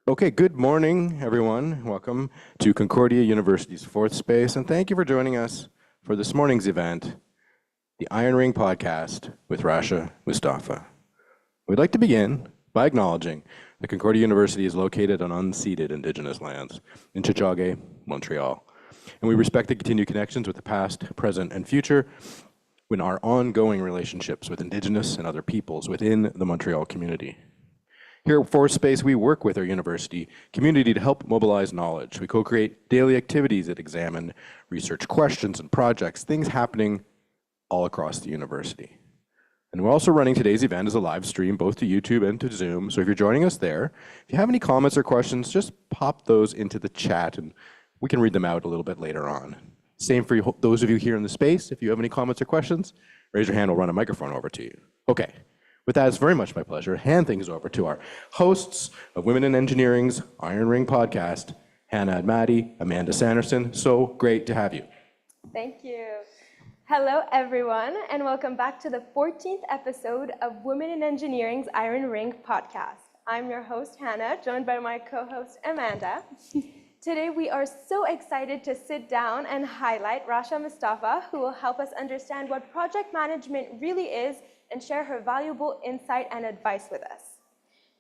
Okay, good morning, everyone. Welcome to Concordia University's fourth space, and thank you for joining us for this morning's event, the Iron Ring Podcast with Rasha Moustapha. We'd like to begin by acknowledging that Concordia University is located on unceded Indigenous lands in Tiohtià:ke, Montreal, and we respect the continued connections with the past, present, and future in our ongoing relationships with Indigenous and other peoples within the Montreal community. Here at Fourth Space, we work with our university community to help mobilize knowledge. We co-create daily activities that examine research questions and projects, things happening all across the university. And we're also running today's event as a live stream, both to YouTube and to Zoom. So if you're joining us there, if you have any comments or questions, just pop those into the chat and we can read them out a little bit later on. Same for those of you here in the space. If you have any comments or questions, raise your hand, we'll run a microphone over to you. Okay. With that, it's very much my pleasure to hand things over to our hosts of Women in Engineering's Iron Ring podcast, Hannah Ahmadi, Amanda Sanderson. So great to have you. Thank you. Hello, everyone, and welcome back to the 14th episode of Women in Engineering's Iron Ring podcast. I'm your host, Hannah, joined by my co-host, Amanda. Today, we are so excited to sit down and highlight Rasha Moustapha, who will help us understand what project management really is and share her valuable insight and advice with us.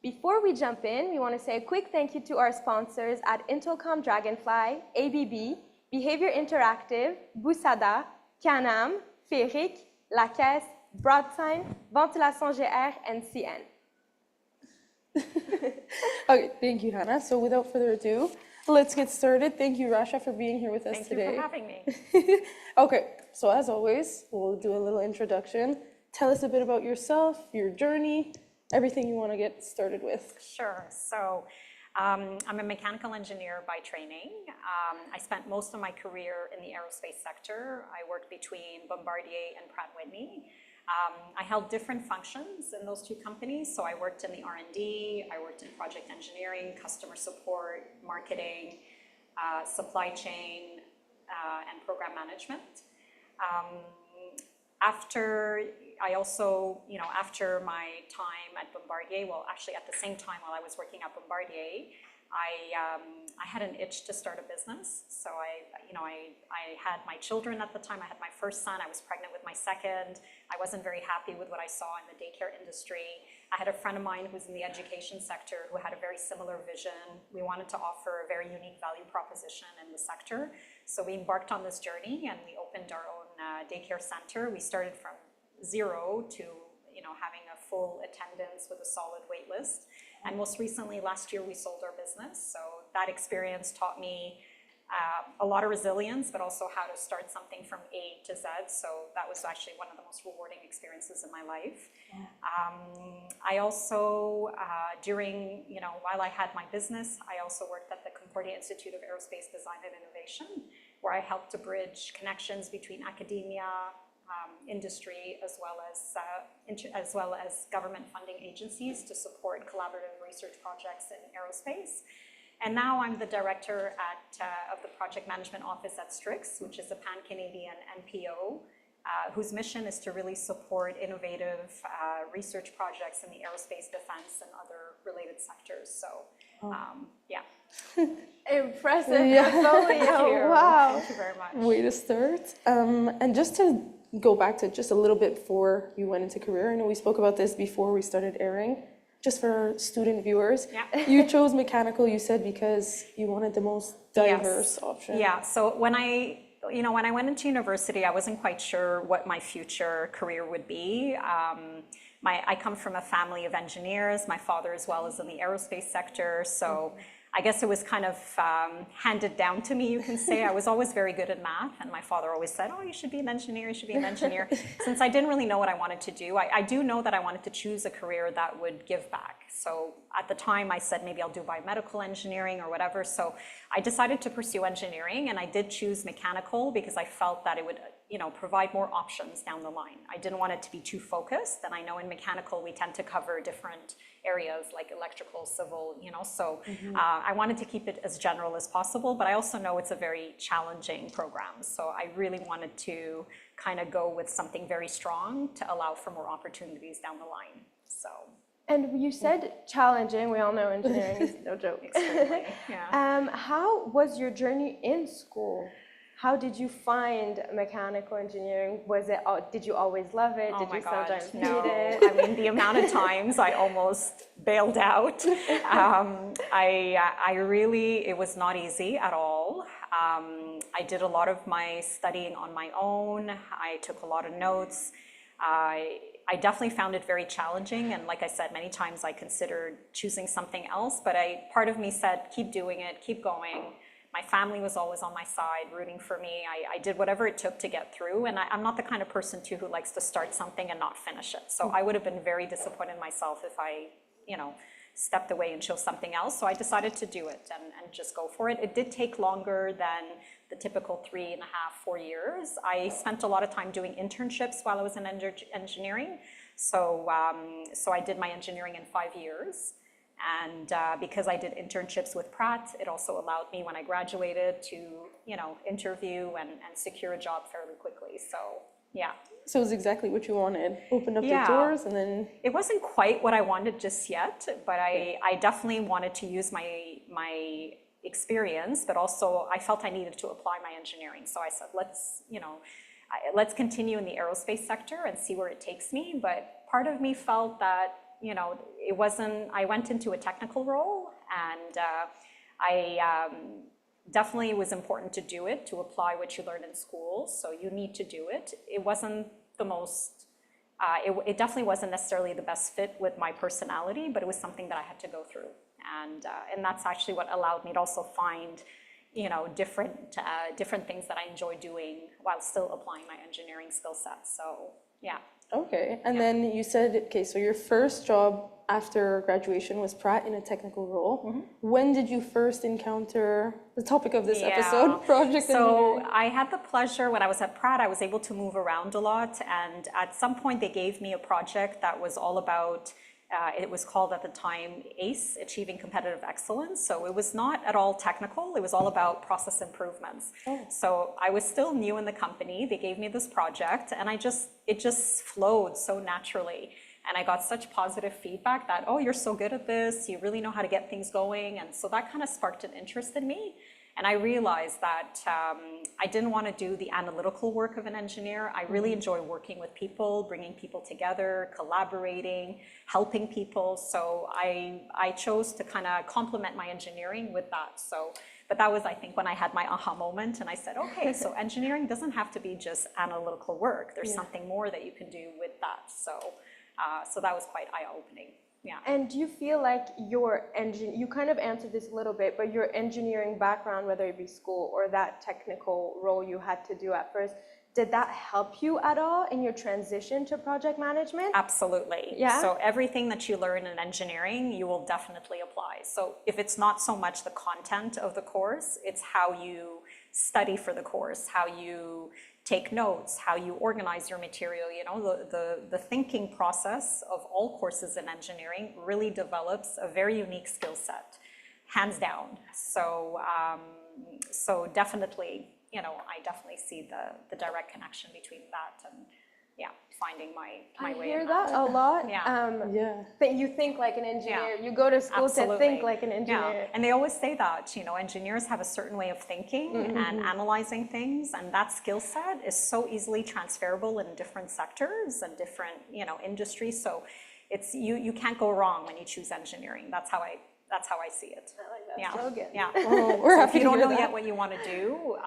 Before we jump in, we want to say a quick thank you to our sponsors at Intelcom Dragonfly, ABB, Behavior Interactive, Busada, Canam, Féric, La Caisse, Broadsign, Ventilation GR, and CN. Okay, thank you, Hannah. So without further ado, let's get started. Thank you, Rasha, for being here with us today. Thank you for having me. Okay, so as always, we'll do a little introduction. Tell us a bit about yourself, your journey, everything you want to get started with. Sure. So I'm a mechanical engineer by training. I spent most of my career in the aerospace sector. I worked between Bombardier and Pratt & Whitney. I held different functions in those two companies. So I worked in the R&D, I worked in project engineering, customer support, marketing, supply chain, and program management. After my time at Bombardier, well, actually at the same time while I was working at Bombardier, I had an itch to start a business. So I had my children at the time. I had my first son. I was pregnant with my second. I wasn't very happy with what I saw in the daycare industry. I had a friend of mine who was in the education sector who had a very similar vision. We wanted to offer a very unique value proposition in the sector. So we embarked on this journey and we opened our own daycare center. We started from zero to having a full attendance with a solid wait list. And most recently, last year, we sold our business. So that experience taught me a lot of resilience, but also how to start something from A to Z. So that was actually one of the most rewarding experiences in my life. Yeah. I also, while I had my business, I also worked at the Concordia Institute of Aerospace Design and Innovation, where I helped to bridge connections between academia, industry, as well as government funding agencies to support collaborative research projects in aerospace. And now I'm the director of the project management office at Strix, which is a pan-Canadian NPO, whose mission is to really support innovative research projects in the aerospace, defense, and other related sectors. So, yeah. Impressive portfolio. Wow. Thank you very much. Way to start. And just to go back to just a little bit before you went into career, I know we spoke about this before we started airing. Just for our student viewers, yeah. You chose mechanical, you said, because you wanted the most diverse option. Yeah, so when I went into university, I wasn't quite sure what my future career would be. I come from a family of engineers, my father as well is in the aerospace sector, so I guess it was kind of handed down to me, you can say. I was always very good at math, and my father always said, oh, you should be an engineer, you should be an engineer. Since I didn't really know what I wanted to do, I do know that I wanted to choose a career that would give back. So at the time, I said maybe I'll do biomedical engineering or whatever. So I decided to pursue engineering, and I did choose mechanical because I felt that it would provide more options down the line. I didn't want it to be too focused, and I know in mechanical we tend to cover different areas like electrical, civil, so I wanted to keep it as general as possible, but I also know it's a very challenging program. So I really wanted to kind of go with something very strong to allow for more opportunities down the line. So And you said challenging. We all know engineering is no joke. Extremely, yeah. How was your journey in school? How did you find mechanical engineering? Did you always love it? Oh Did my you God, sometimes no. hate it? I mean, the amount of times I almost bailed out. It was not easy at all. I did a lot of my studying on my own. I took a lot of notes. I definitely found it very challenging, and like I said, many times I considered choosing something else, but part of me said, keep doing it, keep going. My family was always on my side, rooting for me. I did whatever it took to get through, and I'm not the kind of person too who likes to start something and not finish it. So I would have been very disappointed in myself if I, stepped away and chose something else. So I decided to do it and just go for it. It did take longer than the typical 3.5, 4 years. I spent a lot of time doing internships while I was in engineering. So I did my engineering in 5 years. And because I did internships with Pratt, it also allowed me when I graduated to, interview and secure a job fairly quickly. So, yeah. So it was exactly what you wanted. Opened up the Yeah. doors and then... It wasn't quite what I wanted just yet, but I definitely wanted to use my experience, but also I felt I needed to apply my engineering. So I said, let's continue in the aerospace sector and see where it takes me. But part of me felt that, it wasn't, I went into a technical role, and definitely it was important to do it, to apply what you learn in school. So you need to do it. It wasn't the most, it definitely wasn't necessarily the best fit with my personality, but it was something that I had to go through. And that's actually what allowed me to also find, different things that I enjoy doing while still applying my engineering skill set. So, yeah. Okay, and then you said, okay, so your first job after graduation was Pratt in a technical role. Mm-hmm. When did you first encounter the topic of this episode, project engineering? So I had the pleasure, when I was at Pratt, I was able to move around a lot, and at some point they gave me a project that was all about, it was called at the time ACE, Achieving Competitive Excellence. So it was not at all technical, it was all about process improvements. Oh. So I was still new in the company, they gave me this project, and it just flowed so naturally. And I got such positive feedback that, oh, you're so good at this, you really know how to get things going. And so that kind of sparked an interest in me. And I realized that I didn't want to do the analytical work of an engineer. I really enjoy working with people, bringing people together, collaborating, helping people. So I chose to kind of complement my engineering with that. But that was, I think, when I had my aha moment, and I said, okay, so engineering doesn't have to be just analytical work. There's something more that you can do with that. So that was quite eye-opening. Yeah. And do you feel like you kind of answered this a little bit, but your engineering background, whether it be school or that technical role you had to do at first, did that help you at all in your transition to project management? Absolutely. Yeah. So everything that you learn in engineering, you will definitely apply. So if it's not so much the content of the course, it's how you study for the course, how you take notes, how you organize your material. The thinking process of all courses in engineering really develops a very unique skill set, hands down. So definitely, I definitely see the direct connection between that and finding my way. I hear that a lot. You think like an engineer. You go to school to think like an engineer. Yeah. And they always say that, engineers have a certain way of thinking and analyzing things, and that skill set is so easily transferable in different sectors and different, industries. So it's you can't go wrong when you choose engineering. That's how I see it. I like that slogan. Yeah. Well, we're happy if you don't know that. yet what you want to do,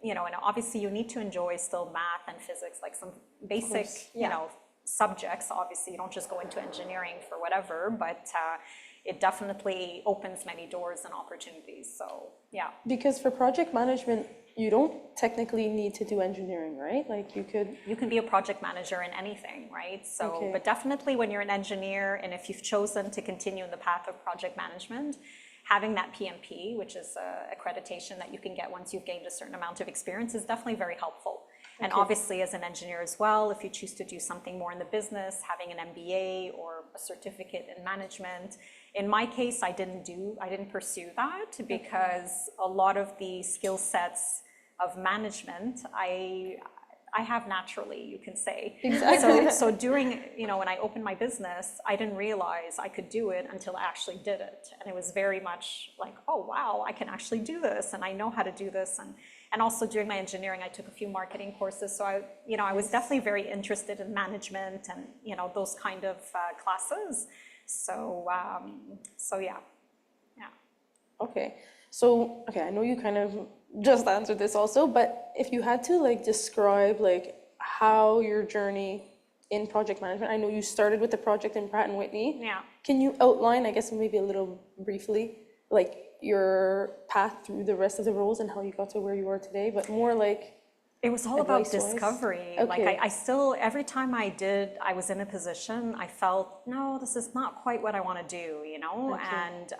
and obviously you need to enjoy still math and physics, like some basic, subjects. Obviously, you don't just go into engineering for whatever, but it definitely opens many doors and opportunities. So, yeah. Because for project management, you don't technically need to do engineering, right? Like you can be a project manager in anything, right? So, but definitely when you're an engineer, and if you've chosen to continue in the path of project management, having that PMP, which is accreditation that you can get once you've gained a certain amount of experience, is definitely very helpful. And obviously as an engineer as well, if you choose to do something more in the business, having an MBA or a certificate in management. In my case, I didn't pursue that because a lot of the skill sets of management, I have naturally, you can say. Exactly. So during, when I opened my business, I didn't realize I could do it until I actually did it. And it was very much like, oh, wow, I can actually do this, and I know how to do this. And also during my engineering, I took a few marketing courses. So I was definitely very interested in management and, those kind of classes. So yeah. Okay. So, I know you kind of just answered this also, but if you had to like describe like how your journey in project management, I know you started with the project in Pratt & Whitney. Yeah. Can you outline, I guess maybe a little briefly, like your path through the rest of the roles and how you got to where you are today, but more like it was all about advice-wise? discovery. Okay. Like I still, every time I was in a position, I felt, no, this is not quite what I want to do, Okay. And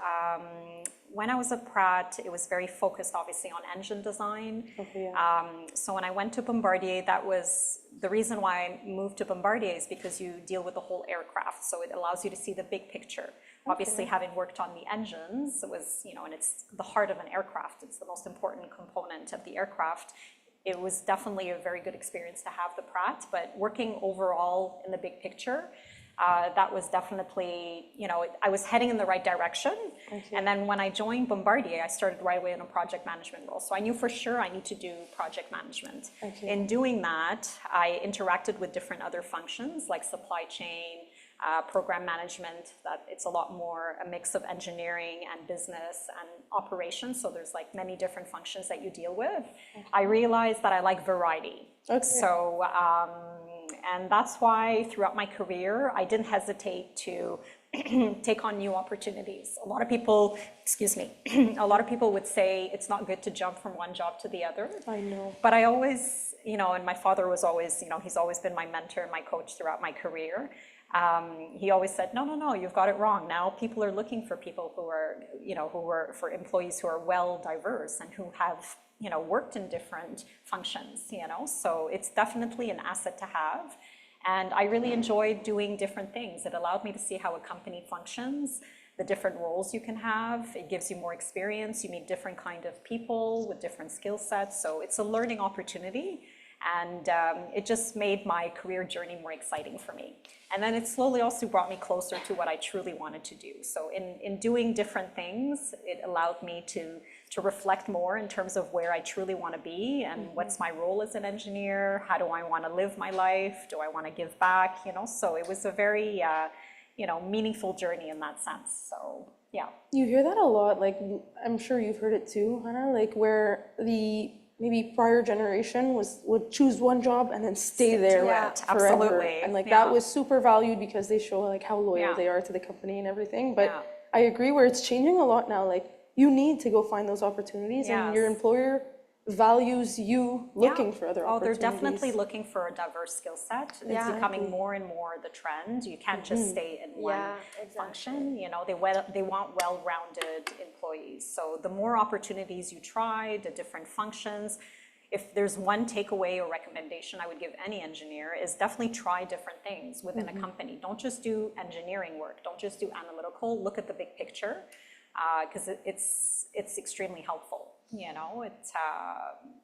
when I was at Pratt, it was very focused, obviously, on engine design. Okay, yeah. So when I went to Bombardier, that was the reason why I moved to Bombardier, is because you deal with the whole aircraft. So it allows you to see the big picture. Obviously, having worked on the engines, it was, and it's the heart of an aircraft. It's the most important component of the aircraft. It was definitely a very good experience to have the Pratt, but working overall in the big picture, that was definitely, I was heading in the right direction. Okay. And then when I joined Bombardier, I started right away in a project management role. So I knew for sure I need to do project management. Okay. In doing that, I interacted with different other functions like supply chain, program management, that it's a lot more a mix of engineering and business and operations. So there's like many different functions that you deal with. Okay. I realized that I like variety. Okay. So, and that's why throughout my career, I didn't hesitate to take on new opportunities. A lot of people, a lot of people would say it's not good to jump from one job to the other. I know. But I always, and my father was always, he's always been my mentor and my coach throughout my career. He always said, no, you've got it wrong. Now people are looking for people who are, for employees who are well diverse and who have, worked in different functions, so it's definitely an asset to have. And I really enjoyed doing different things. It allowed me to see how a company functions, the different roles you can have. It gives you more experience. You meet different kind of people with different skill sets. So it's a learning opportunity. And it just made my career journey more exciting for me. And then it slowly also brought me closer to what I truly wanted to do. So in doing different things, it allowed me to reflect more in terms of where I truly want to be and what's my role as an engineer. How do I want to live my life? Do I want to give back? So it was a very, meaningful journey in that sense. So, yeah. You hear that a lot, like, I'm sure you've heard it too, Hannah, like where the maybe prior generation would choose one job and then stay there forever. Absolutely. And like that was super valued because they show like how loyal they are to the company and everything. But I agree where it's changing a lot now. Like you need to go find those opportunities and your employer values you looking for other opportunities. They're definitely looking for a diverse skill set. It's becoming more and more the trend. You can't just stay in one function. They want well-rounded employees. So the more opportunities you try, the different functions. If there's one takeaway or recommendation I would give any engineer is definitely try different things within a company. Don't just do engineering work. Don't just do analytical. Look at the big picture because it's extremely helpful.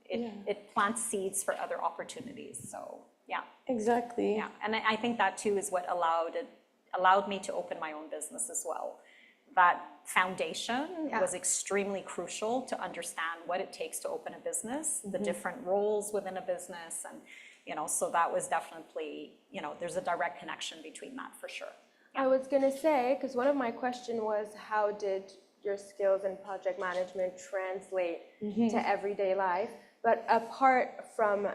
It plants seeds for other opportunities. So yeah. Exactly. Yeah, and I think that too is what allowed me to open my own business as well. That foundation was extremely crucial to understand what it takes to open a business, the different roles within a business, and so that was definitely there's a direct connection between that for sure. Yeah. I was gonna say, because one of my questions was how did your skills in project management translate to everyday life? But apart from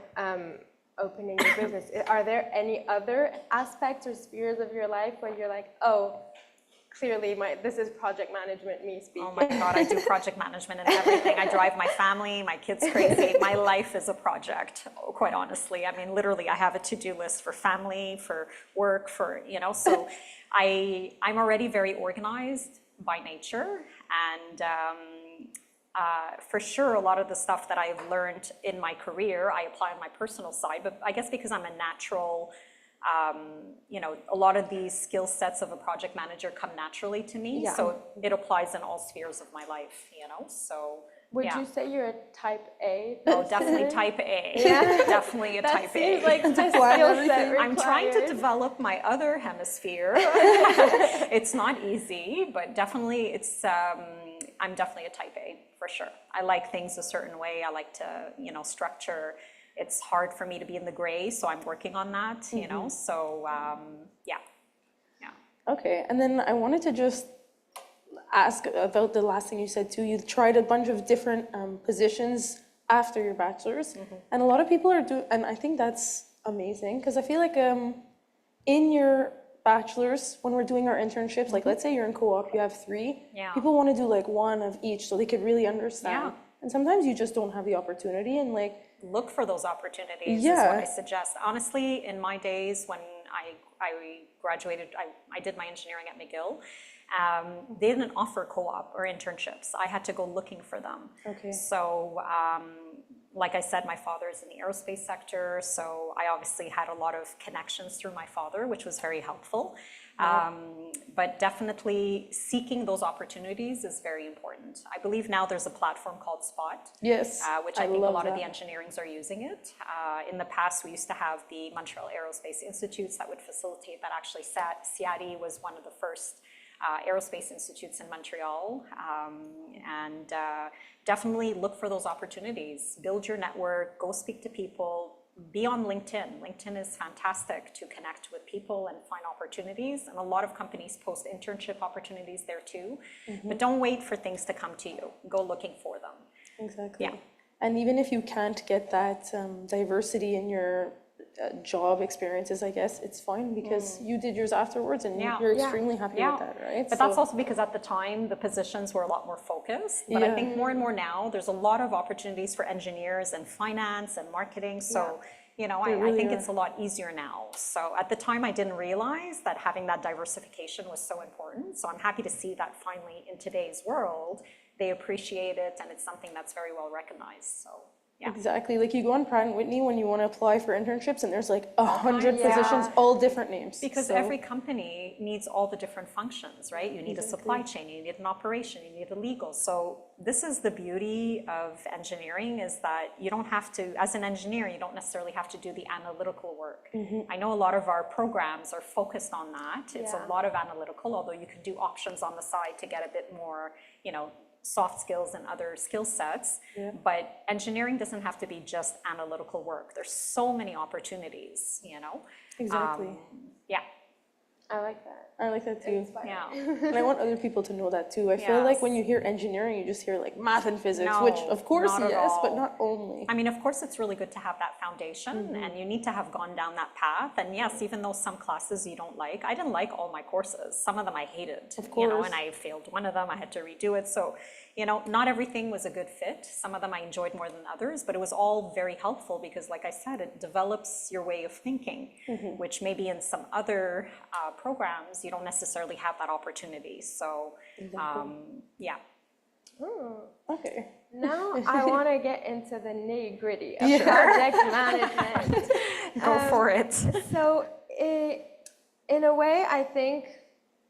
opening your business, are there any other aspects or spheres of your life where you're like, oh, clearly this is project management me speaking? Oh my God, I do project management and everything. I drive my family, my kids crazy. My life is a project, quite honestly. I mean, literally, I have a to-do list for family, for work, so I'm already very organized by nature. And for sure, a lot of the stuff that I've learned in my career, I apply on my personal side. But I guess because I'm a natural, a lot of these skill sets of a project manager come naturally to me. Yeah. So it applies in all spheres of my life, So Would Yeah. you say you're a type A? Oh, definitely type A. Yeah. Definitely a That type seems A. like the skill set I'm trying to required. develop my other hemisphere. It's not easy, but definitely I'm definitely a type A for sure. I like things a certain way. I like to, structure. It's hard for me to be in the gray, so I'm working on that, so yeah. Okay, and then I wanted to just ask about the last thing you said too. You tried a bunch of different positions after your bachelor's, and a lot of people are doing, and I think that's amazing because I feel like in your bachelor's, when we're doing our internships, like let's say you're in co-op, you have 3, Yeah. people want to do like one of each so they could really understand. Yeah. And sometimes you just don't have the opportunity, and like Look for those opportunities is Yeah. what I suggest. Honestly, in my days when I graduated, I did my engineering at McGill, they didn't offer co-op or internships. I had to go looking for them. Okay. So, like I said, my father is in the aerospace sector, so I obviously had a lot of connections through my father, which was very helpful. But definitely seeking those opportunities is very important. I believe now there's a platform called Spot, yes, which I think a love lot of that. the engineerings are using it. In the past, we used to have the Montreal Aerospace Institutes that would facilitate that. Actually, CIATI was one of the first aerospace institutes in Montreal, and definitely look for those opportunities. Build your network, go speak to people, be on LinkedIn. LinkedIn is fantastic to connect with people and find opportunities, and a lot of companies post internship opportunities there too. But don't wait for things to come to you. Go looking for them. Exactly. Yeah. And even if you can't get that diversity in your job experiences, I guess it's fine because you did yours afterwards and Yeah. you're Yeah. extremely happy Yeah. with that, right? But that's also because at the time, the positions were a lot more focused. But I Yeah. think more and more now, there's a lot of opportunities for engineers and finance and marketing. So, I think it's a lot easier now. So at the time, I didn't realize that having that diversification was so important. So I'm happy to see that finally in today's world, they appreciate it and it's something that's very well recognized. So, yeah. Exactly. Like you go on Pratt & Whitney when you want to apply for internships and there's like 100 Yeah. positions, all different names. Because So- every company needs all the different functions, right? You need a supply chain, you need an operation, you need a legal. So this is the beauty of engineering, is that you don't have to, as an engineer, you don't necessarily have to do the analytical work. I know a lot of our programs are focused on that. It's a lot of analytical, although you could do options on the side to get a bit more, soft skills and other skill sets. But engineering doesn't have to be just analytical work. There's so many opportunities, Exactly. Yeah. I like that. I like that too. Yeah. And I want other people to know that too. I feel like when you hear engineering, you just hear like math and physics, which No, of course not at yes, but all. not only. I mean, of course, it's really good to have that foundation, and you need to have gone down that path. And yes, even though some classes you don't like, I didn't like all my courses. Some of them I hated, Of course. and I failed one of them. I had to redo it. So, not everything was a good fit. Some of them I enjoyed more than others, but it was all very helpful because, like I said, it develops your way of thinking, which maybe in some other programs you don't necessarily have that opportunity. So, yeah. Okay. Now I want to get into the nitty gritty of Yeah. project management. Go for it. So, in a way, I think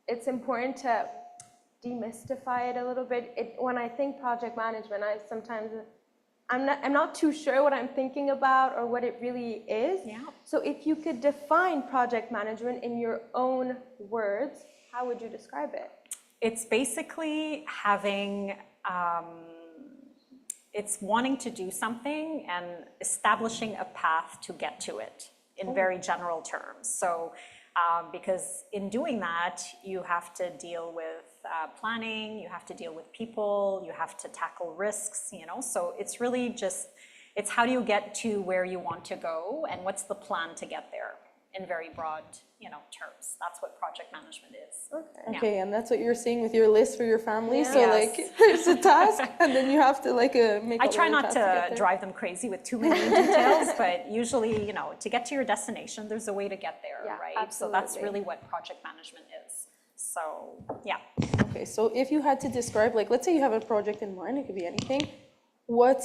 it's important to demystify it a little bit. When I think project management, I'm not too sure what I'm thinking about or what it really is. Yeah. So if you could define project management in your own words, how would you describe it? It's basically having, it's wanting to do something and establishing a path to get to it in very general terms. So, because in doing that, you have to deal with planning, you have to deal with people, you have to tackle risks, so it's really just, it's how do you get to where you want to go and what's the plan to get there in very broad, terms. That's what project management is. Okay. Okay, and that's what you're saying with your list for your family. So Yes. like there's a task and then you have to like make I all try the not tasks get to there. drive them crazy with too many details, but usually, to get to your destination, there's a way to get there, Yeah, right? So that's absolutely. really what project management is. So, yeah. Okay, so if you had to describe, like, let's say you have a project in mind, it could be anything. What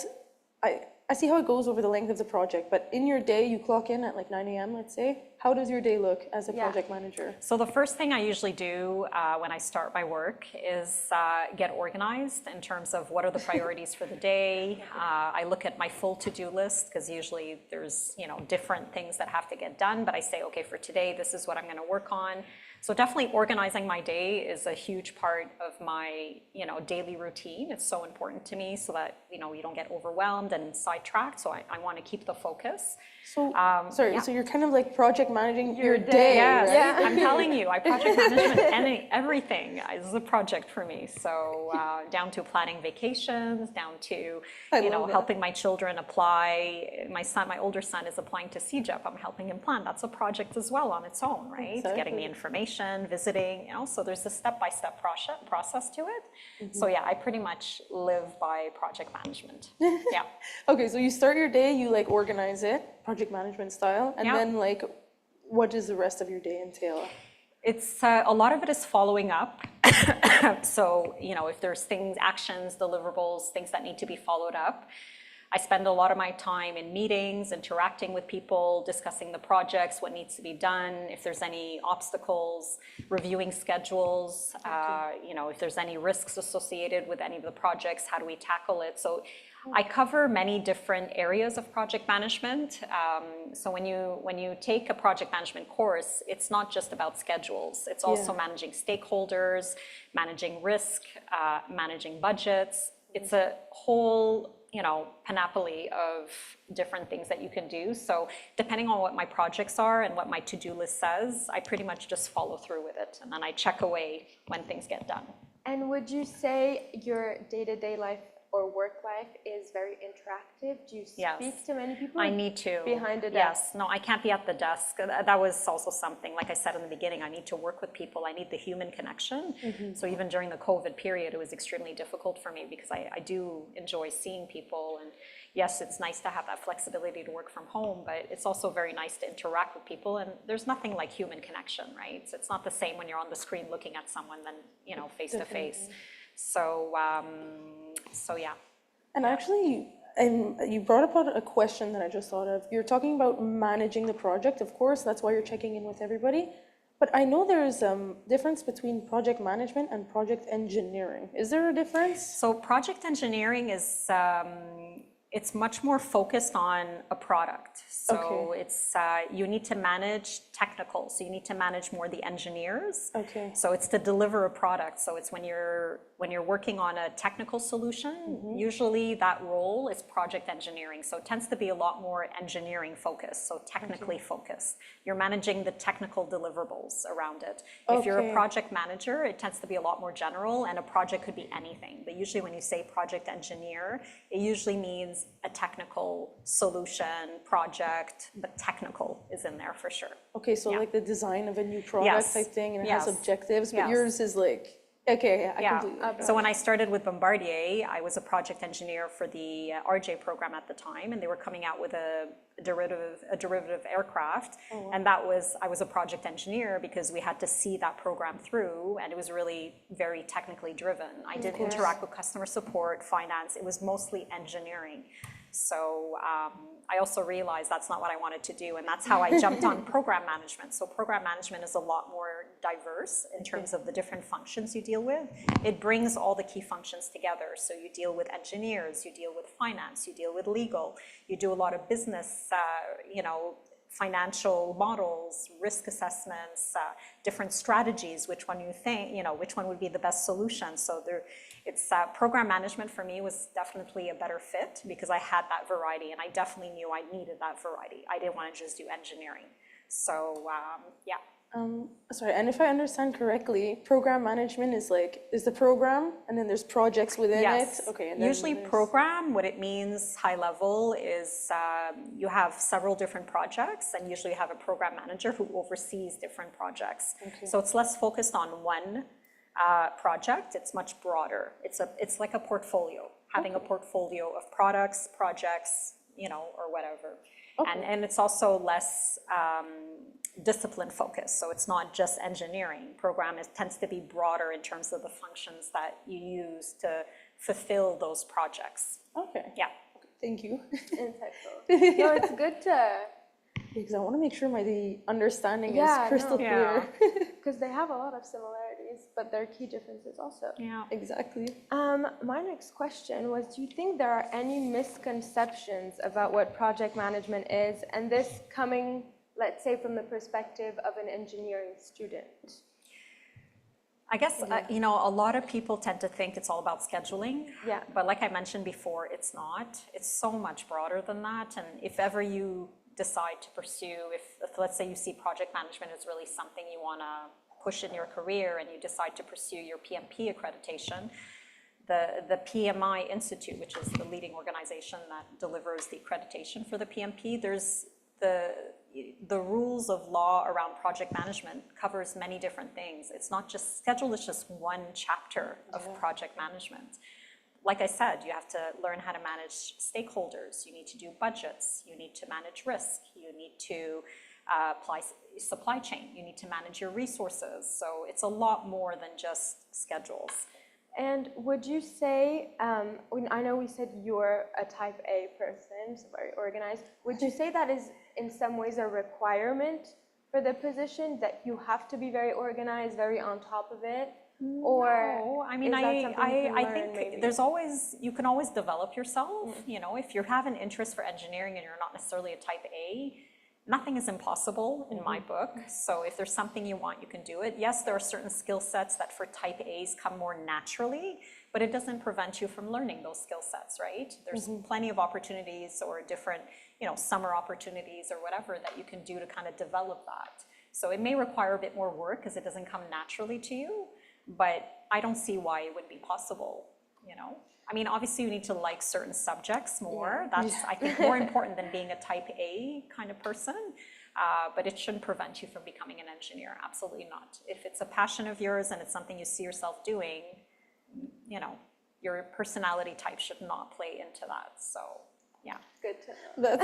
I see how it goes over the length of the project, but in your day, you clock in at like 9 a.m., let's say. How does your day look as a project manager? So the first thing I usually do when I start my work is get organized in terms of what are the priorities for the day. I look at my full to-do list because usually there's different things that have to get done, but I say, okay, for today, this is what I'm going to work on. So definitely organizing my day is a huge part of my daily routine. It's so important to me so that you don't get overwhelmed and sidetracked. So I want to keep the focus. So so you're kind of like project managing your day. Yes, right? I'm telling you, project management, everything is a project for me. So down to planning vacations, down to helping my children apply. My older son is applying to CEGEP. I'm helping him plan. That's a project as well on its own, right? Exactly. Getting the information, visiting. So there's a step-by-step process to it. Mm-hmm. So yeah, I pretty much live by project management. Yeah. Okay, so you start your day, you like organize it, project management style, and then like, what does the rest of your day entail? It's a lot of it is following up. So, if there's things, actions, deliverables, things that need to be followed up, I spend a lot of my time in meetings, interacting with people, discussing the projects, what needs to be done, if there's any obstacles, reviewing schedules, if there's any risks associated with any of the projects, how do we tackle it? So I cover many different areas of project management. So when you take a project management course, it's not just about schedules. It's also managing stakeholders, managing risk, managing budgets. It's a whole panoply of different things that you can do. So depending on what my projects are and what my to-do list says, I pretty much just follow through with it. And then I check away when things get done. And would you say your day-to-day life or work life is very interactive? Do you speak to many people? I need to. Behind a desk? Yes. No, I can't be at the desk. That was also something, like I said in the beginning, I need to work with people. I need the human connection. Mm-hmm. So even during the COVID period, it was extremely difficult for me because I do enjoy seeing people. And yes, it's nice to have that flexibility to work from home, but it's also very nice to interact with people. And there's nothing like human connection, right? So it's not the same when you're on the screen looking at someone than, face to face. So yeah. And actually, you brought up a question that I just thought of. You're talking about managing the project, of course, that's why you're checking in with everybody. But I know there's a difference between project management and project engineering. Is there a difference? So project engineering is, it's much more focused on a product. So it's, you need to manage technical. So you need to manage more the engineers. Okay. So it's to deliver a product. So it's when you're working on a technical solution, usually that role is project engineering. So it tends to be a lot more engineering focused, so technically focused. You're managing the technical deliverables around it. If you're a project manager, it tends to be a lot more general, and a project could be anything. But usually when you say project engineer, it usually means a technical solution, project, but technical is in there for sure. Okay, so like the design of a new product type thing, and it has objectives, but yours is like, I completely. So when I started with Bombardier, I was a project engineer for the RJ program at the time, and they were coming out with a derivative aircraft, and I was a project engineer because we had to see that program through, and it was really very technically driven. I did interact with customer support, finance. It was mostly engineering. So I also realized that's not what I wanted to do, and that's how I jumped on program management. So program management is a lot more diverse in terms of the different functions you deal with. It brings all the key functions together. So you deal with engineers, you deal with finance, you deal with legal, you do a lot of business, financial models, risk assessments, different strategies, which one you think, which one would be the best solution. So it's program management for me was definitely a better fit because I had that variety, and I definitely knew I needed that variety. I didn't want to just do engineering. So yeah. Sorry, and if I understand correctly, program management is the program, and then there's projects within it. Okay. And then usually program, what it means high level is you have several different projects, and usually you have a program manager who oversees different projects. Okay. So it's less focused on one project. It's much broader. It's like a portfolio, having a portfolio of products, projects, or whatever. Okay. And it's also less discipline focused. So it's not just engineering. Program tends to be broader in terms of the functions that you use to fulfill those projects. Okay. Yeah. Thank you. Insightful. No, it's good to, Because I want to make sure the understanding is Yeah, crystal no. clear. because they have a lot of similarities, but there are key differences also. Yeah. Exactly. My next question was, do you think there are any misconceptions about what project management is, and this coming, let's say, from the perspective of an engineering student? I guess, you know, a lot of people tend to think it's all about scheduling. Yeah. But like I mentioned before, it's not. It's so much broader than that. And if ever you decide to pursue, if let's say you see project management as really something you want to push in your career and you decide to pursue your PMP accreditation, the PMI Institute, which is the leading organization that delivers the accreditation for the PMP, there's the rules of law around project management covers many different things. It's not just, schedule is just one chapter of project management. Like I said, you have to learn how to manage stakeholders, you need to do budgets, you need to manage risk, you need to apply supply chain, you need to manage your resources. So it's a lot more than just schedules. And would you say, I know we said you're a type A person, so very organized. Would you say that is in some ways a requirement for the position, that you have to be very organized, very on top of it? Or no, I mean, I think maybe? there's always, you can always develop yourself. You know, if you have an interest for engineering and you're not necessarily a type A, nothing is impossible in my book. So if there's something you want, you can do it. Yes, there are certain skill sets that for type A's come more naturally, but it doesn't prevent you from learning those skill sets, right? There's plenty of opportunities or different, you know, summer opportunities or whatever that you can do to kind of develop that. So it may require a bit more work because it doesn't come naturally to you, but I don't see why it wouldn't be possible, you know? I mean, obviously you need to like certain subjects more. That's, I think, more important than being a type A kind of person. But it shouldn't prevent you from becoming an engineer. Absolutely not. If it's a passion of yours and it's something you see yourself doing, you know, your personality type should not play into that. So, yeah. Good to know. That's,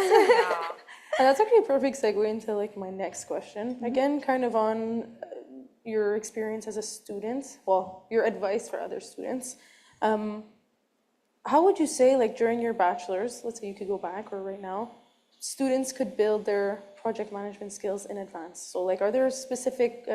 and that's actually a perfect segue into like my next question. Again, kind of on your experience as a student, well, your advice for other students. How would you say, like during your bachelor's, let's say you could go back or right now, students could build their project management skills in advance? So like, are there specific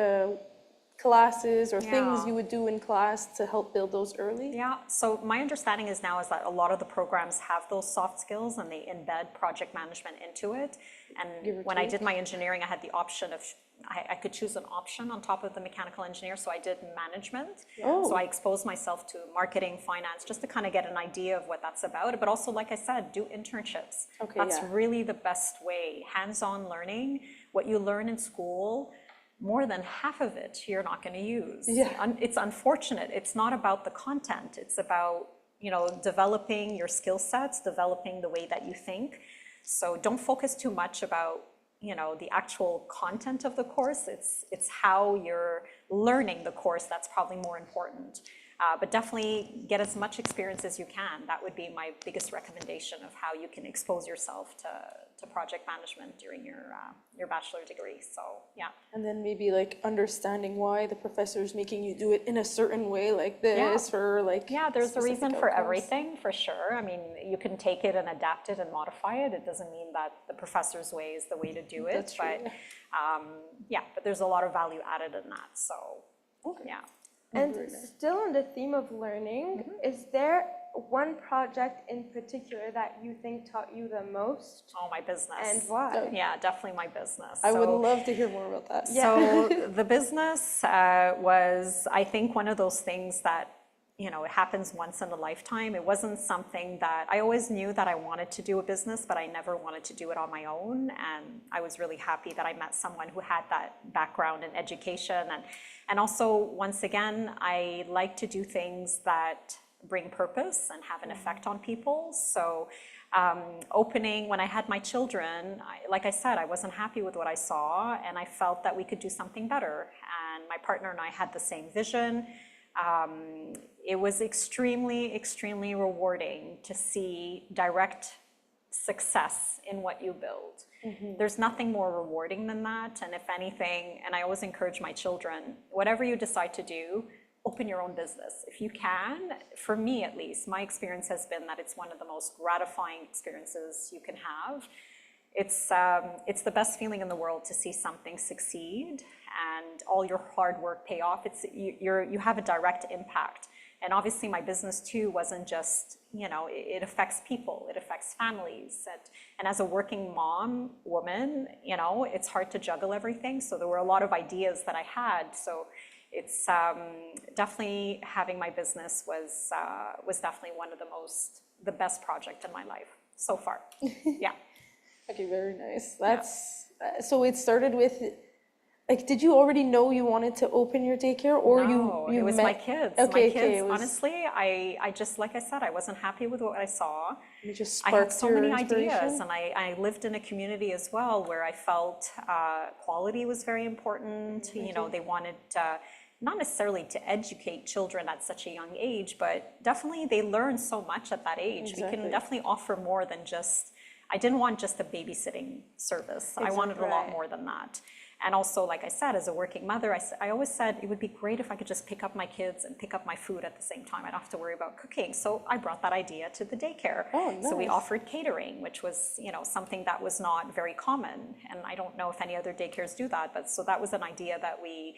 classes or things you would do in class to help build those early? Yeah, so my understanding is now is that a lot of the programs have those soft skills and they embed project management into it. And when I did my engineering, I had the option of, I could choose an option on top of the mechanical engineer, so I did management. So I exposed myself to marketing, finance, just to kind of get an idea of what that's about. But also, like I said, do internships. That's really the best way. Hands-on learning, what you learn in school, more than half of it you're not going to use. It's unfortunate. It's not about the content. It's about, you know, developing your skill sets, developing the way that you think. So don't focus too much about, you know, the actual content of the course. It's how you're learning the course that's probably more important. But definitely get as much experience as you can. That would be my biggest recommendation of how you can expose yourself to project management during your bachelor degree. So, yeah. And then maybe like understanding why the professor is making you do it in a certain way like this or like... Yeah, there's a reason for everything, for sure. I mean, you can take it and adapt it and modify it. It doesn't mean that the professor's way is the way to do it. That's true, but but there's a lot of value added in that. So, yeah. And still on the theme of learning, is there one project in particular that you think taught you the most? Oh, my business. And why? Yeah, definitely my business. I would love to hear more about that. So the business was, I think, one of those things that, you know, it happens once in a lifetime. It wasn't something that, I always knew that I wanted to do a business, but I never wanted to do it on my own. And I was really happy that I met someone who had that background in education. And also, once again, I like to do things that bring purpose and have an effect on people. So when I had my children, like I said, I wasn't happy with what I saw, and I felt that we could do something better. And my partner and I had the same vision. It was extremely, extremely rewarding to see direct success in what you build. There's nothing more rewarding than that. And if anything, and I always encourage my children, whatever you decide to do, open your own business. If you can, for me at least, my experience has been that it's one of the most gratifying experiences you can have. It's the best feeling in the world to see something succeed and all your hard work pay off. You have a direct impact. And obviously my business too wasn't just, it affects people, it affects families. And as a working woman, it's hard to juggle everything. So there were a lot of ideas that I had. So it's definitely having my business was definitely one of the best project in my life so far. Yeah. Okay, very nice. So it started with, like, did you already know you wanted to open your daycare, or No, you it was met? my kids. Okay, My kids, okay, honestly, I just, like I said, I wasn't happy with what I saw. You just I had sparked so your many inspiration? ideas, and I lived in a community as well where I felt quality was very important. They wanted not necessarily to educate children at such a young age, but definitely they learn so much at that age. We can definitely offer more than just, I didn't want just a babysitting service. I wanted a lot more than that. And also, like I said, as a working mother, I always said it would be great if I could just pick up my kids and pick up my food at the same time. I don't have to worry about cooking. So I brought that idea to the daycare. Oh, nice. So we offered catering, which was, something that was not very common. And I don't know if any other daycares do that, but so that was an idea that we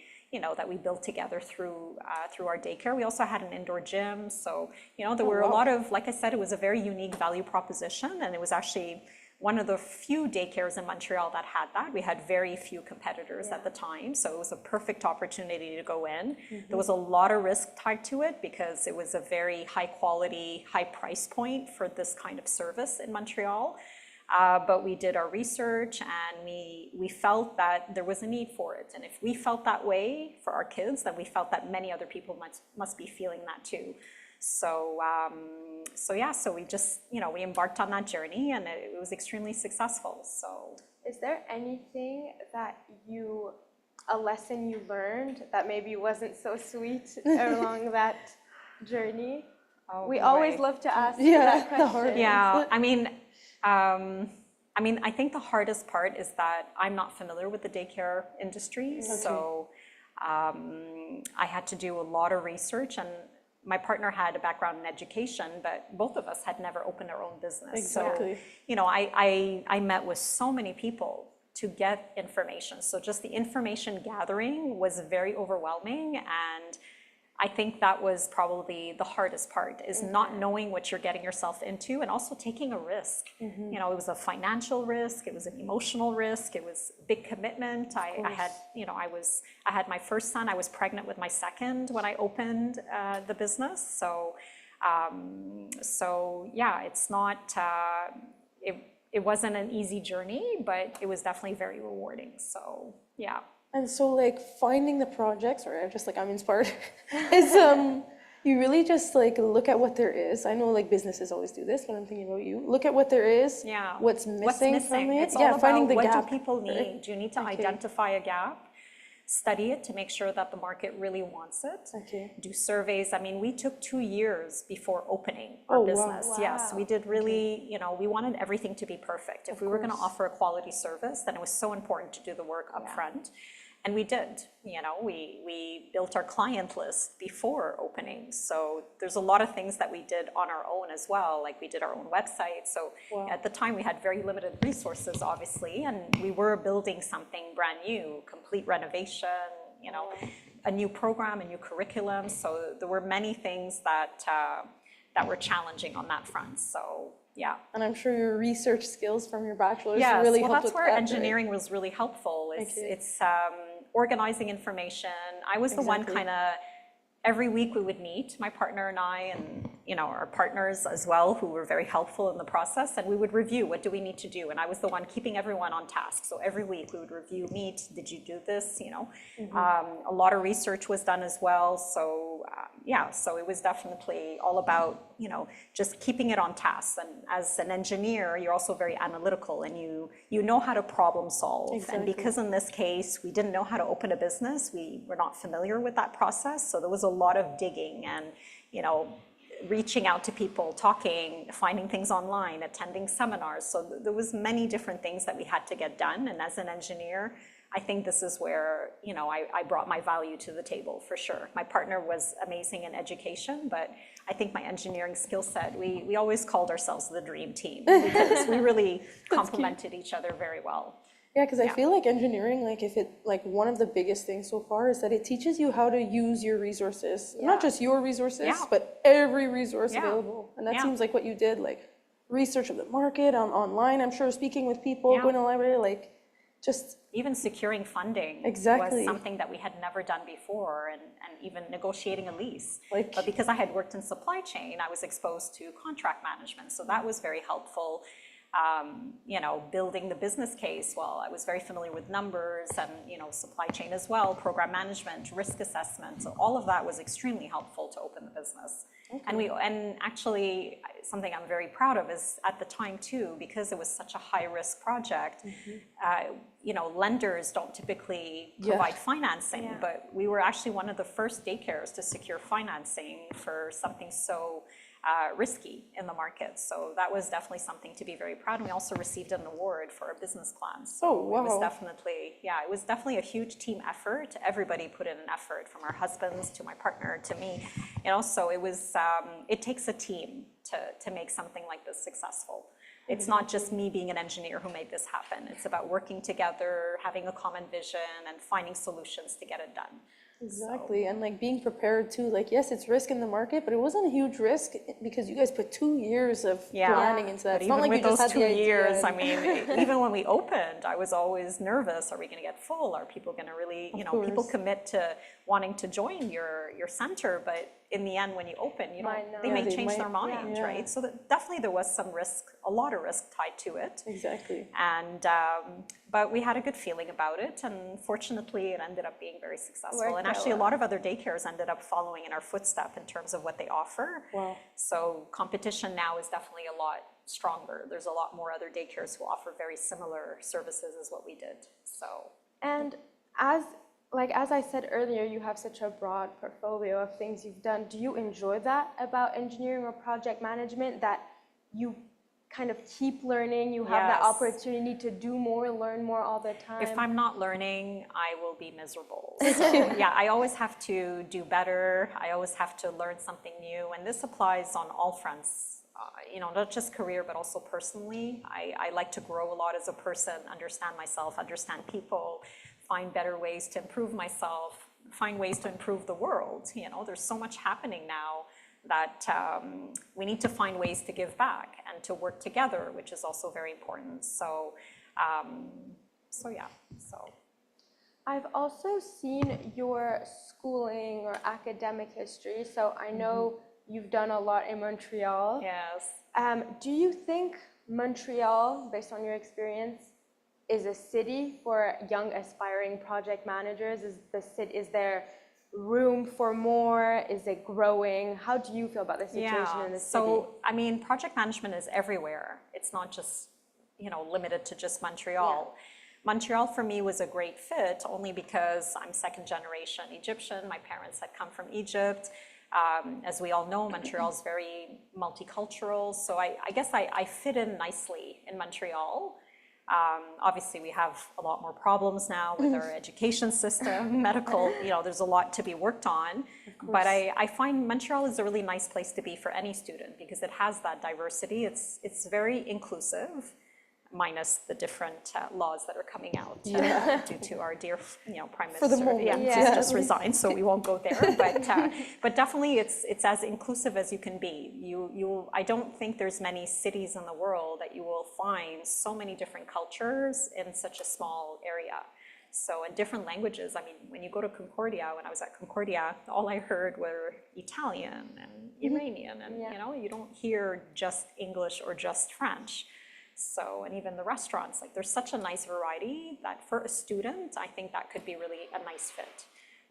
built together through our daycare. We also had an indoor gym. So, there were a lot of, like I said, it was a very unique value proposition, and it was actually one of the few daycares in Montreal that had that. We had very few competitors at the time, so it was a perfect opportunity to go in. There was a lot of risk tied to it because it was a very high quality, high price point for this kind of service in Montreal. But we did our research, and we felt that there was a need for it. And if we felt that way for our kids, then we felt that many other people must be feeling that too. So we just, we embarked on that journey, and it was extremely successful. So, is there anything a lesson you learned that maybe wasn't so sweet along that journey? We always love to ask that question. Yeah, I think the hardest part is that I'm not familiar with the daycare industry. Okay. So I had to do a lot of research, and my partner had a background in education, but both of us had never opened our own business. Exactly. So, I met with so many people to get information. So just the information gathering was very overwhelming, and I think that was probably the hardest part, is not knowing what you're getting yourself into, and also taking a risk. It was a financial risk, it was an emotional risk, it was a big commitment. I had my first son, I was pregnant with my second when I opened the business. So yeah, it's not, it wasn't an easy journey, but it was definitely very rewarding. So yeah. And so, like, finding the projects, or just like I'm inspired, is you really just like look at what there is. I know like businesses always do this, but I'm thinking about you. Look at what there is. Yeah. What's missing from it. It's all about finding the what gap. do people need? Do you need to identify a gap? Study it to make sure that the market really wants it. Okay. Do surveys. I mean, we took 2 years before opening our business. Wow. Yes, we did really, we wanted everything to be perfect. If we were going to offer a quality service, then it was so important to do the work up front. And we did, we built our client list before opening. So there's a lot of things that we did on our own as well. Like we did our own website. So at the time we had very limited resources, obviously, and we were building something brand new, complete renovation, a new program, a new curriculum. So there were many things that were challenging on that front. So yeah. And I'm sure your research skills from your bachelor's really helped with that. That's where engineering was really helpful. It's organizing information. I was the one kind of, every week we would meet, my partner and I, and our partners as well, who were very helpful in the process, and we would review, what do we need to do? And I was the one keeping everyone on task. So every week we would review, did you do this? A lot of research was done as well. So so it was definitely all about, just keeping it on task. And as an engineer, you're also very analytical, and you know how to problem solve. Exactly. And because in this case, we didn't know how to open a business, we were not familiar with that process. So there was a lot of digging and, reaching out to people, talking, finding things online, attending seminars. So there was many different things that we had to get done. And as an engineer, I think this is where, you know, I brought my value to the table for sure. My partner was amazing in education, but I think my engineering skill set, we always called ourselves the dream team because we really complemented each other very well. Yeah, because I feel like engineering, like one of the biggest things so far is that it teaches you how to use your resources, not just your resources, but every resource available. And that seems like what you did, like research of the market online, I'm sure, speaking with people, going to the library, like just even securing funding was something that we had never done before, and even negotiating a lease. But because I had worked in supply chain, I was exposed to contract management, so that was very helpful. You know, building the business case, well, I was very familiar with numbers and, you know, supply chain as well, program management, risk assessment. So all of that was extremely helpful to open the business. And actually something I'm very proud of is at the time too, because it was such a high risk project, you know, lenders don't typically provide financing, but we were actually one of the first daycares to secure financing for something so risky in the market. So that was definitely something to be very proud of. We also received an award for our business plan. So it was definitely, it was definitely a huge team effort. Everybody put in an effort, from our husbands to my partner to me. You know, so it was, it takes a team to make something like this successful. It's not just me being an engineer who made this happen. It's about working together, having a common vision, and finding solutions to get it done. Exactly, and like being prepared too, like yes, it's risk in the market, but it wasn't a huge risk because you guys put 2 years of planning into that. But even with those 2 years, I mean, even when we opened, I was always nervous. Are we going to get full? Are people going to really, you know, people commit to wanting to join your center, but in the end, when you open, you don't, they may change their mind, right? So that definitely there was some risk, a lot of risk tied to it. Exactly. And, but we had a good feeling about it, and fortunately it ended up being very successful. And actually a lot of other daycares ended up following in our footstep in terms of what they offer. Wow. So competition now is definitely a lot stronger. There's a lot more other daycares who offer very similar services as what we did, so. And as I said earlier, you have such a broad portfolio of things you've done. Do you enjoy that about engineering or project management, that you kind of keep learning, you have that opportunity to do more, learn more all the time? If I'm not learning, I will be miserable. So yeah, I always have to do better. I always have to learn something new. And this applies on all fronts, you know, not just career, but also personally. I like to grow a lot as a person, understand myself, understand people, find better ways to improve myself, find ways to improve the world. You know, there's so much happening now that we need to find ways to give back and to work together, which is also very important. So, I've also seen your schooling or academic history. So I know you've done a lot in Montreal. Yes. Do you think Montreal, based on your experience, is a city for young aspiring project managers? Is there room for more? Is it growing? How do you feel about the situation in the city? So, I mean, project management is everywhere. It's not just, you know, limited to just Montreal. Montreal for me was a great fit only because I'm second generation Egyptian. My parents had come from Egypt. As we all know, Montreal is very multicultural. So I guess I fit in nicely in Montreal. Obviously, we have a lot more problems now with our education system, medical, you know, there's a lot to be worked on. But I find Montreal is a really nice place to be for any student because it has that diversity. It's very inclusive, minus the different laws that are coming out due to our dear, you know, Prime Minister. For the moment, he's just resigned, so we won't go there. But definitely, it's as inclusive as you can be. I don't think there's many cities in the world that you will find so many different cultures in such a small area. So, and different languages. I mean, when you go to Concordia, when I was at Concordia, all I heard were Italian and Iranian, and you know, you don't hear just English or just French. So, and even the restaurants, like there's such a nice variety that for a student, I think that could be really a nice fit.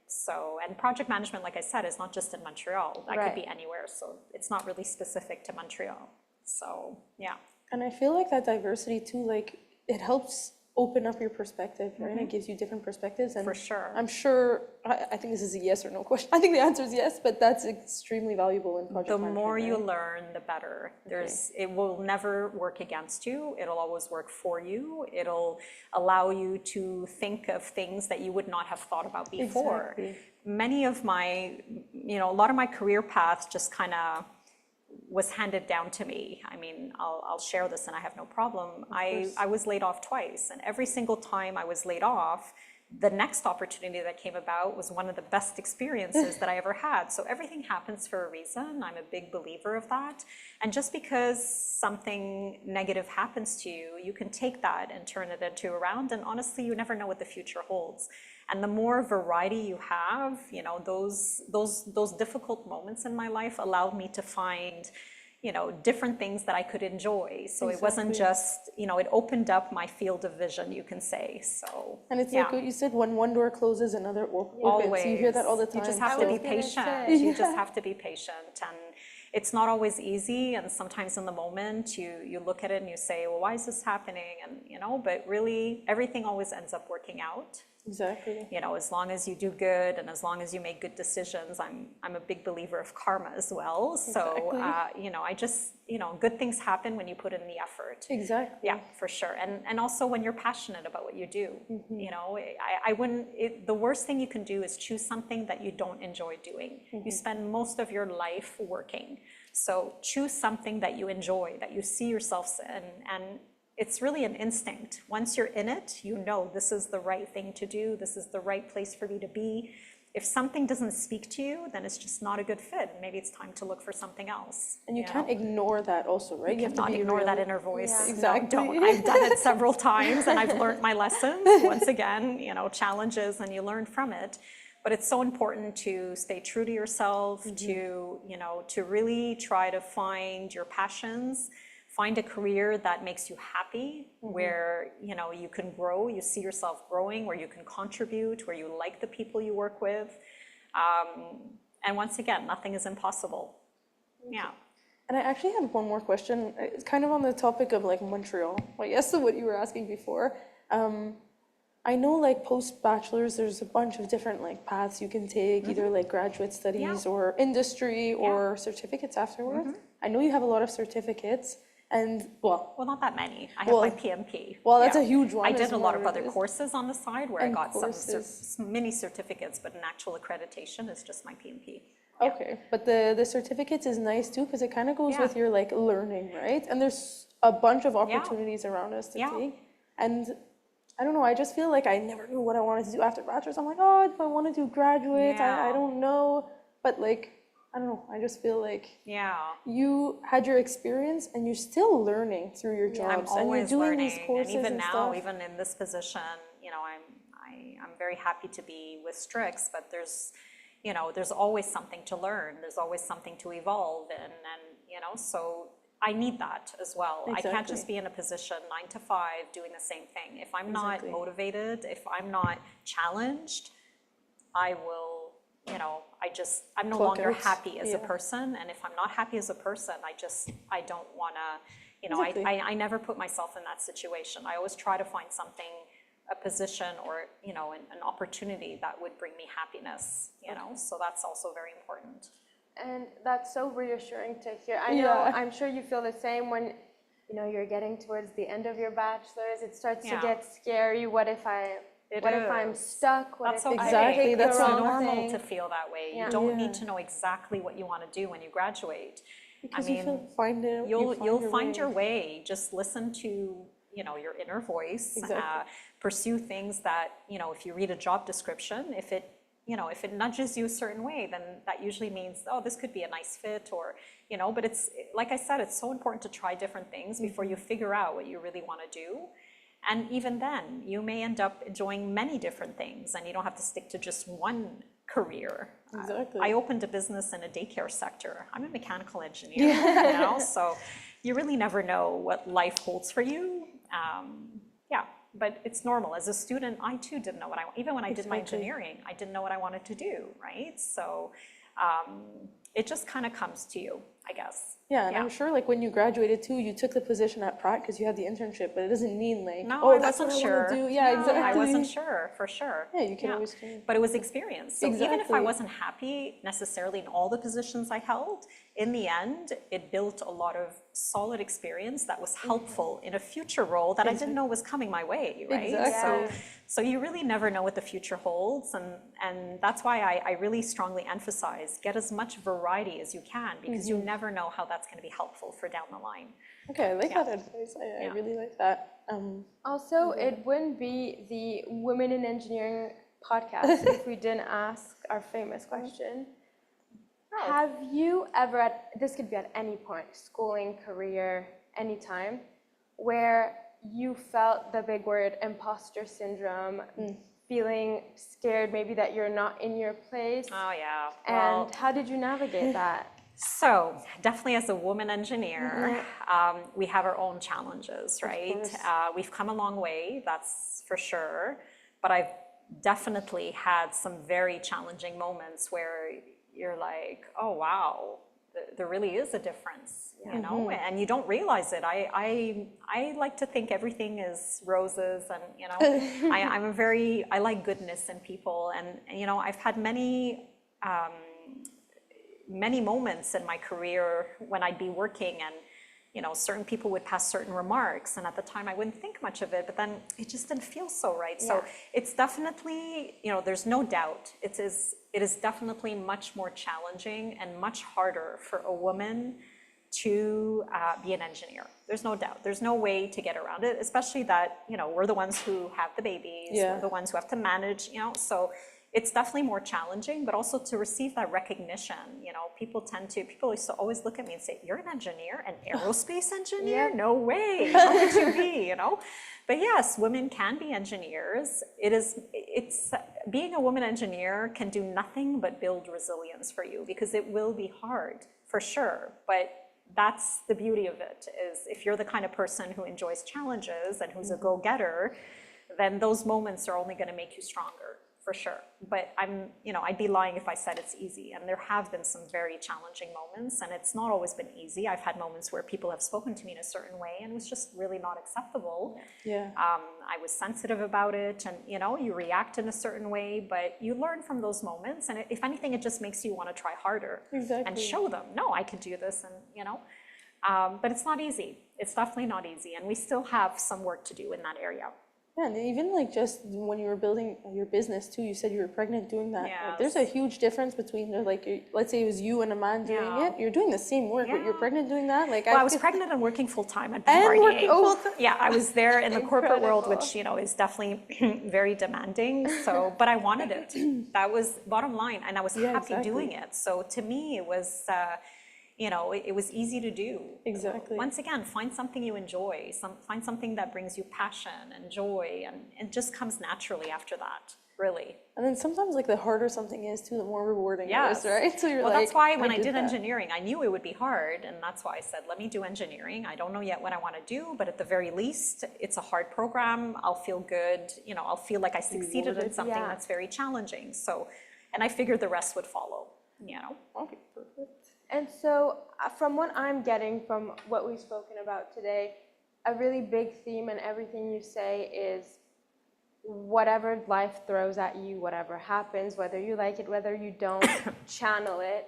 So, and project management, like I said, is not just in Montreal. That could be anywhere. So it's not really specific to Montreal. So, yeah. And I feel like that diversity too, like it helps open up your perspective, right? It gives you different perspectives. And For sure. I'm sure, I think this is a yes or no question. I think the answer is yes, but that's extremely valuable in project The management. more you right? learn, the better. It will never work against you. It'll always work for you. It'll allow you to think of things that you would not have thought about before. Exactly. Many of my, a lot of my career path just kind of was handed down to me. I mean, I'll share this and I have no problem. I was laid off twice, and every single time I was laid off, the next opportunity that came about was one of the best experiences that I ever had. So everything happens for a reason. I'm a big believer of that. And just because something negative happens to you, you can take that and turn it into around. And honestly, you never know what the future holds. And the more variety you have, those difficult moments in my life allowed me to find, different things that I could enjoy. So it wasn't just, it opened up my field of vision, you can say. So And it's like what you said, when one door closes, another opens. always. You hear that all the time. You just have to be patient. You just have to be patient. And it's not always easy. And sometimes in the moment, you look at it and you say, well, why is this happening? And, but really, everything always ends up working out. Exactly. As long as you do good and as long as you make good decisions, I'm a big believer of karma as well. So, I just, good things happen when you put in the effort. Exactly. Yeah, for sure. And also when you're passionate about what you do, I wouldn't, the worst thing you can do is choose something that you don't enjoy doing. You spend most of your life working. So choose something that you enjoy, that you see yourself in, and it's really an instinct. Once you're in it, this is the right thing to do. This is the right place for me to be. If something doesn't speak to you, then it's just not a good fit. Maybe it's time to look for something else. And you can't ignore that also, right? You cannot ignore that inner voice. Yeah. Exactly. No, don't. I've done it several times and I've learned my lessons. Once again, challenges and you learn from it. But it's so important to stay true to yourself, to really try to find your passions. Find a career that makes you happy, where you can grow, you see yourself growing, where you can contribute, where you like the people you work with. And once again, nothing is impossible. Yeah. And I actually had one more question. It's kind of on the topic of like Montreal. Well, yes, to what you were asking before. I know like post-bachelor's, there's a bunch of different like paths you can take, either like graduate studies or industry or certificates afterwards. I know you have a lot of certificates. And well, not that many. I have my PMP. Well, that's a huge one. I did a lot of other courses on the side where I got courses. some mini certificates, but an actual accreditation is just my PMP. Okay, but the certificates is nice too because it kind of goes with your like learning, right? And there's a bunch of opportunities around us to take. And I don't know, I just feel like I never knew what I wanted to do after bachelor's. I'm like, oh, do I want to do graduate? I don't know. But like, I don't know, I just feel like you had your experience and you're still learning through your jobs. I'm always and you're doing learning. these courses and even and now, stuff. even in this position, I'm very happy to be with Strix, but there's always something to learn. There's always something to evolve in, and so I need that as well. Exactly. I can't just be in a position 9 to 5 doing the same thing. If I'm not motivated, if I'm not challenged, I will, I'm no longer happy as a person. And if I'm not happy as a person, I don't want to, I never put myself in that situation. I always try to find something, a position or, an opportunity that would bring me happiness, so that's also very important. And that's so reassuring to hear. I know, I'm sure you feel the same when, you're getting towards the end of your bachelor's. It starts to get scary. What if I'm stuck? That's what if okay. I take That's the wrong normal thing? to feel that way. You don't need to know exactly what you want to do when you graduate. Because you'll find it. You'll find your way. Just listen to your inner voice. Exactly. Pursue things that if you read a job description, if it nudges you a certain way, then that usually means, oh, this could be a nice fit, or but it's like I said, it's so important to try different things before you figure out what you really want to do. And even then, you may end up enjoying many different things, and you don't have to stick to just one career. Exactly. I opened a business in a daycare sector. I'm a mechanical engineer, so you really never know what life holds for you. But it's normal. As a student, I too didn't know what even when I did my engineering, I didn't know what I wanted to do, right? So it just kind of comes to you. I guess. Yeah, and I'm sure like when you graduated too, you took the position at Pratt because you had the internship, but it doesn't mean like, No, oh, I that's what wasn't I sure. want to do. Yeah, No, exactly. I wasn't sure, for sure. Yeah, you can always change. But it was experience. So even if I Exactly. wasn't happy necessarily in all the positions I held, in the end, it built a lot of solid experience that was helpful in a future role that I didn't know was coming my way, right? Exactly. So you really never know what the future holds, and that's why I really strongly emphasize get as much variety as you can, because you never know how that's going to be helpful for down the line. Okay, I like that advice. I really like that. Also, it wouldn't be the Women in Engineering podcast if we didn't ask our famous question. Have you ever, this could be at any point, schooling, career, anytime, where you felt the big word imposter syndrome, feeling scared maybe that you're not in your place? Oh, yeah. And how did you navigate that? So definitely as a woman engineer, we have our own challenges, right? We've come a long way, that's for sure. But I've definitely had some very challenging moments where you're like, oh, wow, there really is a difference, you know, and you don't realize it. I like to think everything is roses, and, you know, I like goodness in people. And, you know, I've had many moments in my career when I'd be working and, you know, certain people would pass certain remarks, and at the time I wouldn't think much of it, but then it just didn't feel so right. So it's definitely, you know, there's no doubt it is definitely much more challenging and much harder for a woman to be an engineer. There's no doubt. There's no way to get around it, especially that, you know, we're the ones who have the babies, we're the ones who have to manage, you know, so it's definitely more challenging, but also to receive that recognition. You know, people used to always look at me and say, you're an engineer, an aerospace engineer? No way, how could you be, you know? But yes, women can be engineers. Being a woman engineer can do nothing but build resilience for you, because it will be hard, for sure. But that's the beauty of it, is if you're the kind of person who enjoys challenges and who's a go-getter, then those moments are only gonna make you stronger. For sure. But I'd be lying if I said it's easy. And there have been some very challenging moments, and it's not always been easy. I've had moments where people have spoken to me in a certain way and it was just really not acceptable. I was sensitive about it, and, you know, you react in a certain way, but you learn from those moments. And if anything, it just makes you want to try harder and show them, no, I can do this. And, you know, but it's not easy. It's definitely not easy. And we still have some work to do in that area. Yeah, and even like just when you were building your business too, you said you were pregnant doing that. Like, there's a huge difference between let's say it was you and a man doing it. You're doing the same work, but you're pregnant doing that. Like, I was pregnant and working full time at Bombardier. Yeah, I was there in the corporate world, which, you know, is definitely very demanding. So, but I wanted it. That was bottom line, and I was happy doing it. So to me, it was. You know, it was easy to do. Exactly. Once again, find something you enjoy, find something that brings you passion and joy, and it just comes naturally after that, really. And then sometimes, like, the harder something is too, the more rewarding it is, right? So you're well, that's why when I did engineering, I knew it would be hard, and that's why I said, let me do engineering. I don't know yet what I want to do, but at the very least, it's a hard program. I'll feel good, you know, I'll feel like I succeeded in something that's very challenging. So, and I figured the rest would follow, you know. Okay, perfect. And so from what I'm getting from what we've spoken about today, a really big theme in everything you say is whatever life throws at you, whatever happens, whether you like it, whether you don't, channel it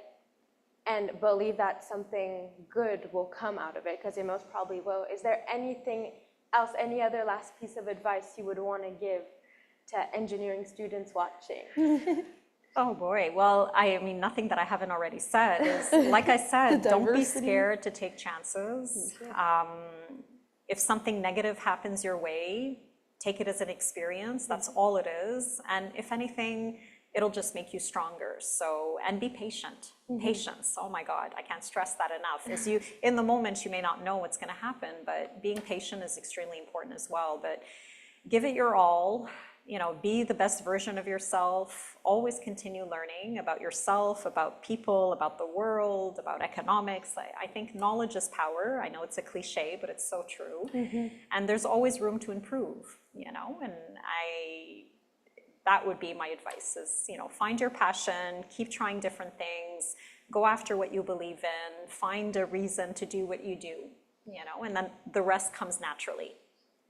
and believe that something good will come out of it, because it most probably will. Is there anything else, any other last piece of advice you would want to give to engineering students watching? Oh boy, well, I mean, nothing that I haven't already said is, like I said, don't be scared to take chances. If something negative happens your way, take it as an experience, that's all it is. And if anything, it'll just make you stronger. So, and be patient. Patience, oh my God, I can't stress that enough. As you, in the moment, you may not know what's gonna happen, but being patient is extremely important as well. But give it your all. You know, be the best version of yourself, always continue learning about yourself, about people, about the world, about economics. I think knowledge is power. I know it's a cliche, but it's so true. And there's always room to improve, you know, and that would be my advice is, you know, find your passion, keep trying different things, go after what you believe in, find a reason to do what you do, and then the rest comes naturally.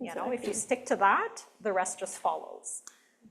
If you stick to that, the rest just follows.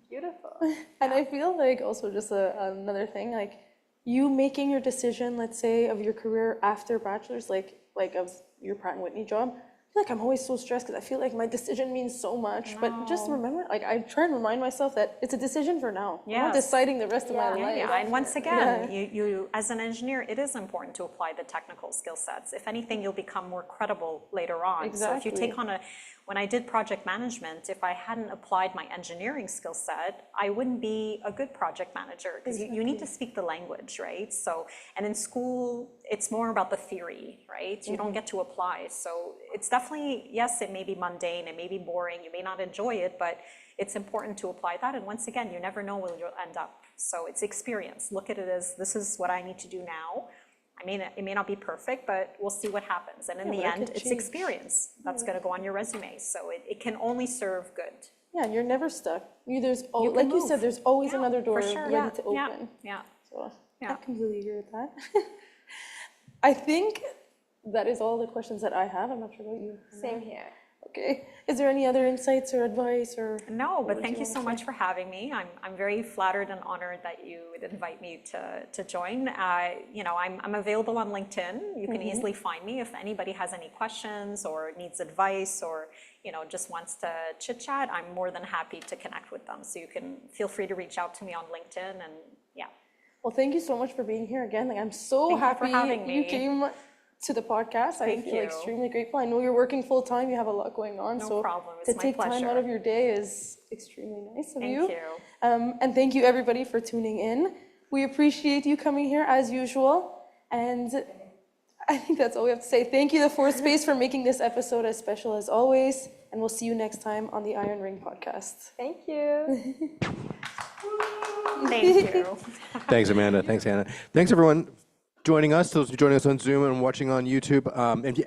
Beautiful. And I feel like also just another thing, like you making your decision, let's say, of your career after bachelor's, like of your Pratt & Whitney job, I feel like I'm always so stressed because I feel like my decision means so much. But just remember, like I try and remind myself that it's a decision for now. I'm not deciding the rest of my life. Yeah, and once again, you as an engineer, it is important to apply the technical skill sets. If anything, you'll become more credible later on. Exactly. So if you take on when I did project management, if I hadn't applied my engineering skill set, I wouldn't be a good project manager because you need to speak the language, right? So, and in school, it's more about the theory, right? You don't get to apply. So it's definitely, yes, it may be mundane, it may be boring, you may not enjoy it, but it's important to apply that. And once again, you never know where you'll end up. So it's experience. Look at it as, this is what I need to do now. It may not be perfect, but we'll see what happens. And in the end, it's experience that's going to go on your resume. So it can only serve good. Yeah, and you're never stuck. Like you said, there's always another door ready to open. Yeah. So I completely agree with that. I think that is all the questions that I have. I'm not sure about you. Same here. Okay. Is there any other insights or advice or? No, but thank you so much for having me. I'm very flattered and honored that you would invite me to join. I'm available on LinkedIn. You can easily find me if anybody has any questions or needs advice or just wants to chit chat. I'm more than happy to connect with them. So you can feel free to reach out to me on LinkedIn and yeah. Well, thank you so much for being here again. Like, I'm so happy you came to the podcast. I feel extremely grateful. I know you're working full time. You have a lot going on. No problem. It's to my take pleasure. time out of your day is extremely nice of you. Thank you. And thank you everybody for tuning in. We appreciate you coming here as usual. And I think that's all we have to say. Thank you, the Fourth Space, for making this episode as special as always. And we'll see you next time on the Iron Ring podcast. Thank you. Thank you. Thanks, Amanda. Thanks, Hannah. Thanks, everyone, joining us, those joining us on Zoom and watching on YouTube.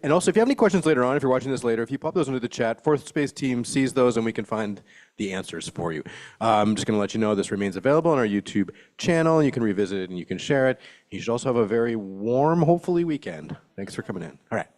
And also, if you have any questions later on, if you're watching this later, if you pop those into the chat, Fourth Space team sees those and we can find the answers for you. I'm just going to let you know this remains available on our YouTube channel. You can revisit it and you can share it. You should also have a very warm, hopefully, weekend. Thanks for coming in. All right.